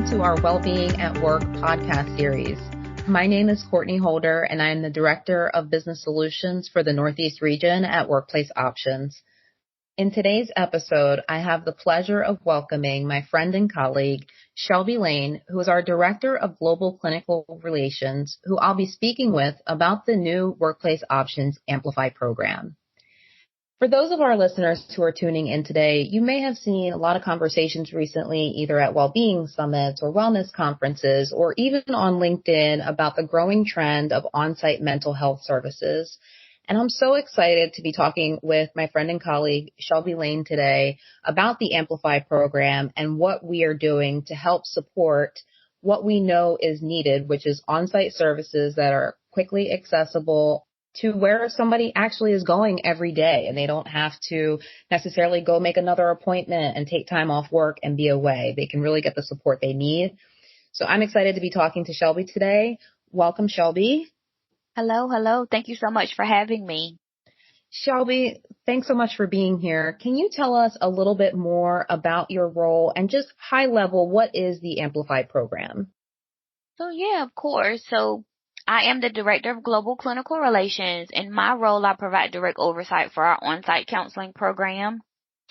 to our Wellbeing at Work podcast series. My name is Courtney Holder, and I am the Director of Business Solutions for the Northeast region at Workplace Options. In today's episode, I have the pleasure of welcoming my friend and colleague, Shelby Lane, who is our Director of Global Clinical Relations, who I'll be speaking with about the new Workplace Options Amplify program. For those of our listeners who are tuning in today, you may have seen a lot of conversations recently, either at well-being summits or wellness conferences, or even on LinkedIn about the growing trend of on-site mental health services. And I'm so excited to be talking with my friend and colleague, Shelby Lane, today about the Amplify program and what we are doing to help support what we know is needed, which is on-site services that are quickly accessible to where somebody actually is going every day, and they don't have to necessarily go make another appointment and take time off work and be away. They can really get the support they need. So I'm excited to be talking to Shelby today. Welcome, Shelby. Hello. Thank you so much for having me. Shelby, thanks so much for being here. Can you tell us a little bit more about your role and just high level, what is the Amplify program? So yeah, of course. So I am the Director of Global Clinical Relations. In my role, I provide direct oversight for our on-site counseling program.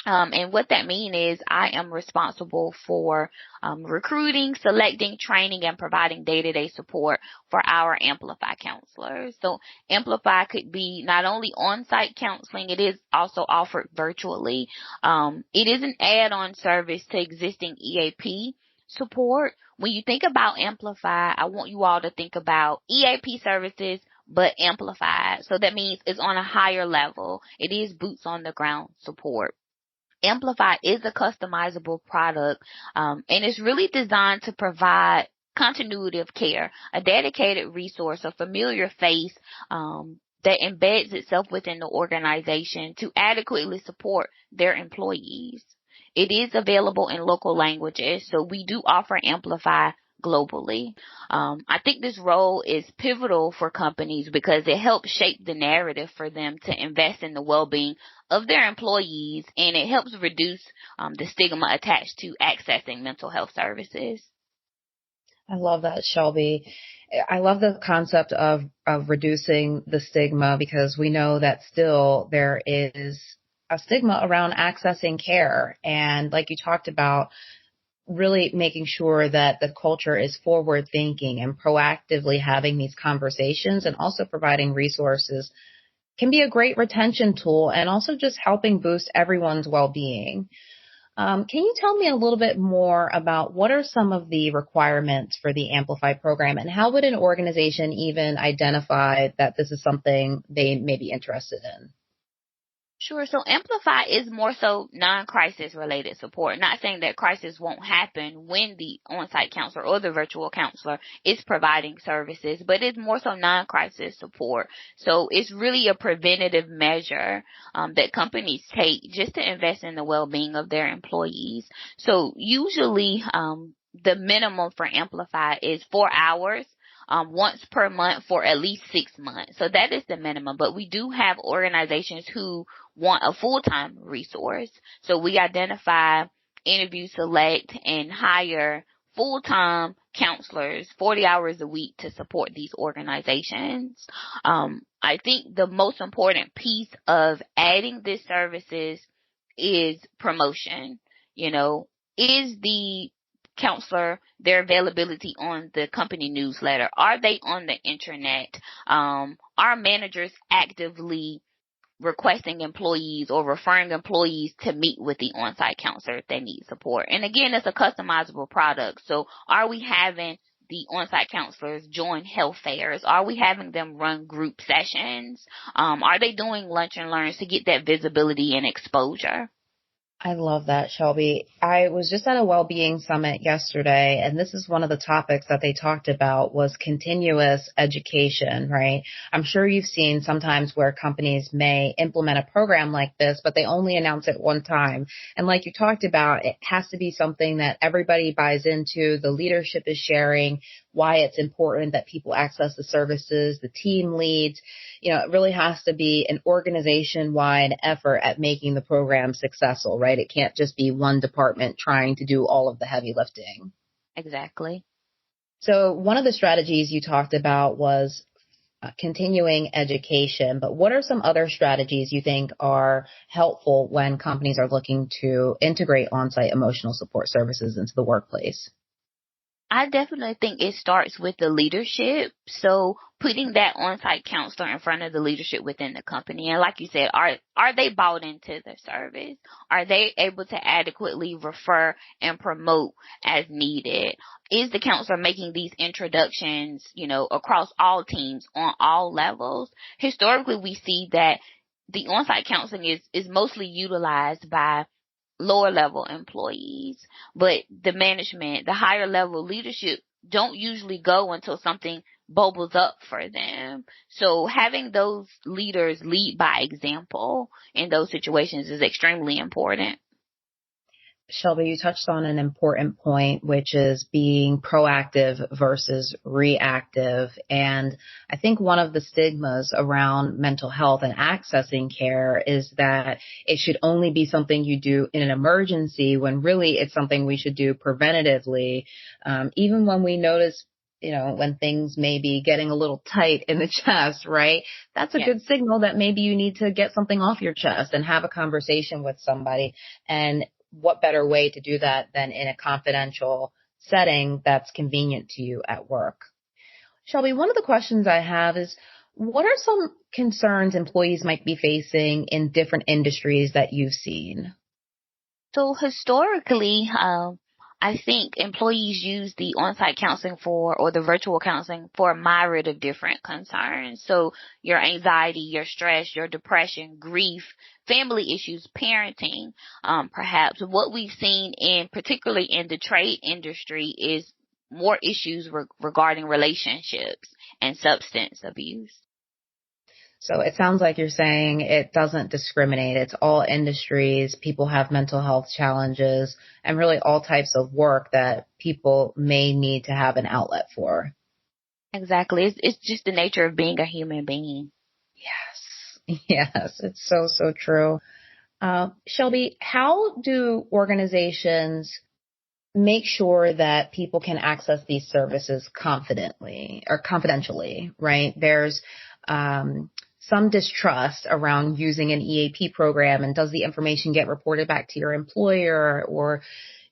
And what that means is I am responsible for recruiting, selecting, training, and providing day-to-day support for our Amplify counselors. So Amplify could be not only on-site counseling, it is also offered virtually. It is an add-on service to existing EAP support. When you think about Amplify, I want you all to think about EAP services, but amplified. So that means it's on a higher level. It is boots on the ground support. Amplify is a customizable product, and it's really designed to provide continuity of care, a dedicated resource, a familiar face that embeds itself within the organization to adequately support their employees. It is available in local languages, so we do offer Amplify globally. I think this role is pivotal for companies because it helps shape the narrative for them to invest in the well-being of their employees, and it helps reduce the stigma attached to accessing mental health services. I love that, Shelby. I love the concept of reducing the stigma, because we know that still there is a stigma around accessing care. And like you talked about, really making sure that the culture is forward thinking and proactively having these conversations and also providing resources can be a great retention tool, and also just helping boost everyone's well-being. Can you tell me a little bit more about what are some of the requirements for the Amplify program, and how would an organization even identify that this is something they may be interested in? Sure. So Amplify is more so non-crisis related support. Not saying that crisis won't happen when the on-site counselor or the virtual counselor is providing services, but it's more so non-crisis support. So it's really a preventative measure that companies take just to invest in the well-being of their employees. So usually the minimum for Amplify is 4 hours. Once per month for at least 6 months. So that is the minimum. But we do have organizations who want a full-time resource. So we identify, interview, select, and hire full-time counselors 40 hours a week to support these organizations. I think the most important piece of adding these services is promotion. Is the counselor, their availability on the company newsletter? Are they on the internet? Are managers actively requesting employees or referring employees to meet with the on-site counselor if they need support? And again, it's a customizable product. So are we having the on-site counselors join health fairs? Are we having them run group sessions? Are they doing lunch and learns to get that visibility and exposure? I love that, Shelby. I was just at a well-being summit yesterday, and this is one of the topics that they talked about was continuous education, right? I'm sure you've seen sometimes where companies may implement a program like this, but they only announce it one time. And like you talked about, it has to be something that everybody buys into, the leadership is sharing why it's important that people access the services, the team leads. It really has to be an organization-wide effort at making the program successful, right? It can't just be one department trying to do all of the heavy lifting. Exactly. So one of the strategies you talked about was continuing education, but what are some other strategies you think are helpful when companies are looking to integrate on-site emotional support services into the workplace? I definitely think it starts with the leadership. So putting that on-site counselor in front of the leadership within the company. And like you said, are they bought into the service? Are they able to adequately refer and promote as needed? Is the counselor making these introductions, across all teams on all levels? Historically, we see that the on-site counseling is mostly utilized by lower level employees, but the management, the higher level leadership don't usually go until something bubbles up for them. So having those leaders lead by example in those situations is extremely important. Shelby, you touched on an important point, which is being proactive versus reactive. And I think one of the stigmas around mental health and accessing care is that it should only be something you do in an emergency, when really it's something we should do preventatively. Even when we notice, when things may be getting a little tight in the chest, right? That's a good signal that maybe you need to get something off your chest and have a conversation with somebody. And what better way to do that than in a confidential setting that's convenient to you at work? Shelby, one of the questions I have is, what are some concerns employees might be facing in different industries that you've seen? So historically, I think employees use the on-site counseling or the virtual counseling for a myriad of different concerns. So your anxiety, your stress, your depression, grief, family issues, parenting, perhaps. What we've seen particularly in the trade industry is more issues regarding relationships and substance abuse. So it sounds like you're saying it doesn't discriminate. It's all industries. People have mental health challenges and really all types of work that people may need to have an outlet for. Exactly. It's just the nature of being a human being. Yes. Yes. It's so, so true. Shelby, how do organizations make sure that people can access these services confidently or confidentially, right? There's some distrust around using an EAP program, and does the information get reported back to your employer? Or,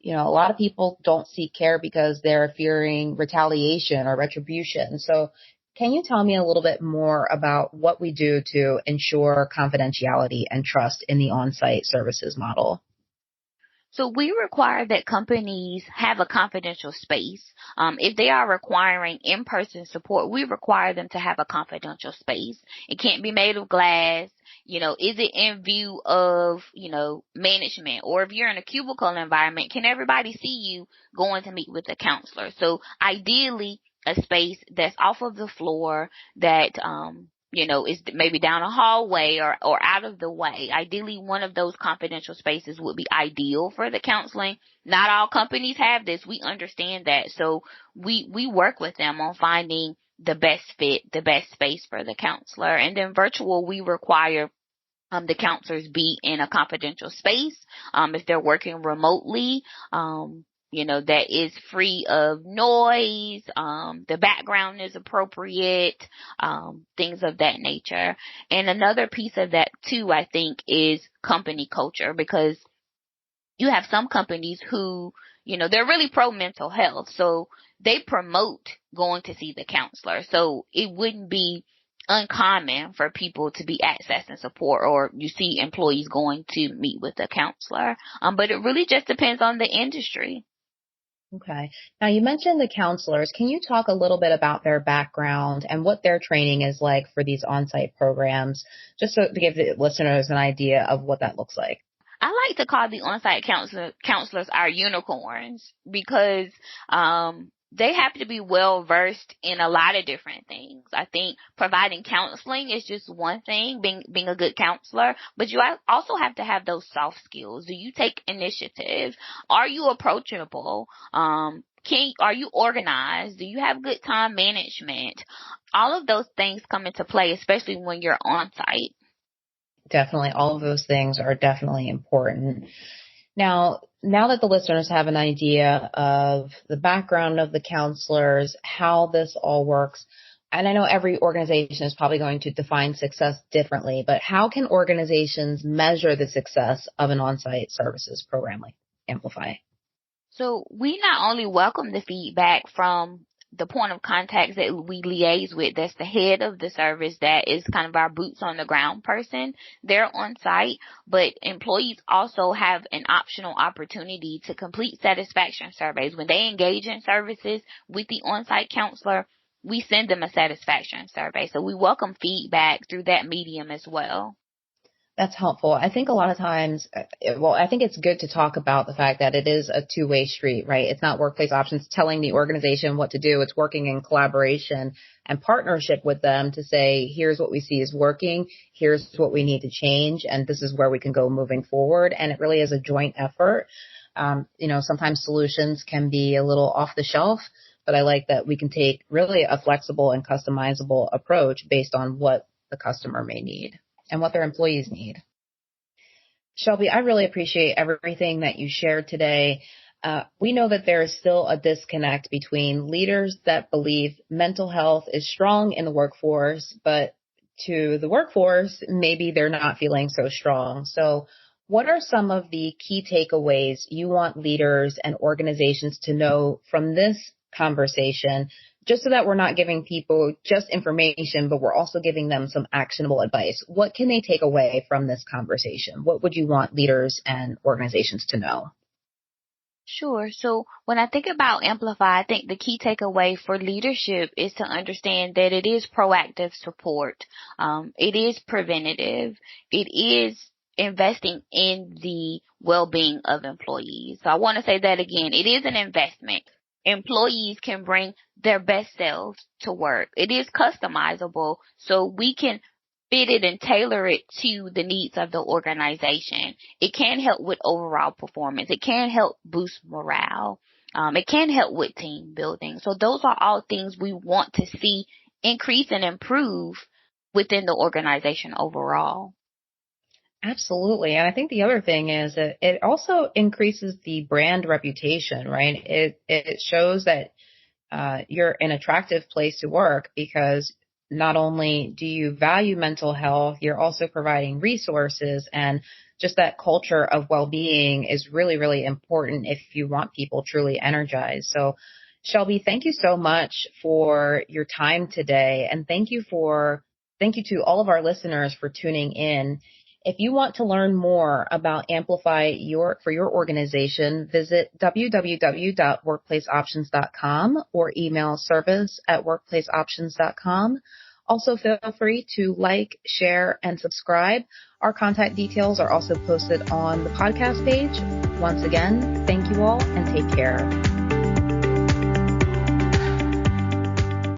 a lot of people don't seek care because they're fearing retaliation or retribution. So can you tell me a little bit more about what we do to ensure confidentiality and trust in the on-site services model? So we require that companies have a confidential space. If they are requiring in-person support, we require them to have a confidential space. It can't be made of glass. Is it in view of, management? Or if you're in a cubicle environment, can everybody see you going to meet with a counselor? So ideally, a space that's off of the floor that, is maybe down a hallway or out of the way. Ideally, one of those confidential spaces would be ideal for the counseling. Not all companies have this. We understand that. So we work with them on finding the best fit, the best space for the counselor. And then virtual, we require the counselors be in a confidential space. If they're working remotely, that is free of noise, the background is appropriate, things of that nature. And another piece of that too, I think, is company culture, because you have some companies who, they're really pro mental health. So they promote going to see the counselor. So it wouldn't be uncommon for people to be accessing support, or you see employees going to meet with a counselor. But it really just depends on the industry. Okay. Now, you mentioned the counselors. Can you talk a little bit about their background and what their training is like for these on-site programs, just so to give the listeners an idea of what that looks like? I like to call the on-site counselors our unicorns, because they have to be well versed in a lot of different things. I think providing counseling is just one thing, being a good counselor, but you also have to have those soft skills. Do you take initiative? Are you approachable? Are you organized? Do you have good time management? All of those things come into play, especially when you're on site. Definitely. All of those things are definitely important. Now, now that the listeners have an idea of the background of the counselors, how this all works, and I know every organization is probably going to define success differently, but how can organizations measure the success of an on-site services program like Amplify? So we not only welcome the feedback from the point of contact that we liaise with, that's the head of the service, that is kind of our boots on the ground person. They're on site, but employees also have an optional opportunity to complete satisfaction surveys. When they engage in services with the on-site counselor, we send them a satisfaction survey. So we welcome feedback through that medium as well. That's helpful. I think a lot of times, I think it's good to talk about the fact that it is a two-way street, right? It's not Workplace Options telling the organization what to do. It's working in collaboration and partnership with them to say, here's what we see is working, here's what we need to change, and this is where we can go moving forward. And it really is a joint effort. Sometimes solutions can be a little off the shelf, but I like that we can take really a flexible and customizable approach based on what the customer may need and what their employees need. Shelby, I really appreciate everything that you shared today. We know that there is still a disconnect between leaders that believe mental health is strong in the workforce, but to the workforce, maybe they're not feeling so strong. So what are some of the key takeaways you want leaders and organizations to know from this conversation, just so that we're not giving people just information, but we're also giving them some actionable advice? What can they take away from this conversation? What would you want leaders and organizations to know? Sure. So when I think about Amplify, I think the key takeaway for leadership is to understand that it is proactive support. It is preventative. It is investing in the well-being of employees. So I want to say that again. It is an investment. Employees can bring their best selves to work. It is customizable, so we can fit it and tailor it to the needs of the organization. It can help with overall performance. It can help boost morale. It can help with team building. So those are all things we want to see increase and improve within the organization overall. Absolutely. And I think the other thing is that it also increases the brand reputation, right? It shows that you're an attractive place to work because not only do you value mental health, you're also providing resources, and just that culture of well-being is really, really important if you want people truly energized. So Shelby, thank you so much for your time today. And thank you to all of our listeners for tuning in. If you want to learn more about Amplify for your organization, visit www.workplaceoptions.com or email service@workplaceoptions.com. Also, feel free to like, share, and subscribe. Our contact details are also posted on the podcast page. Once again, thank you all and take care.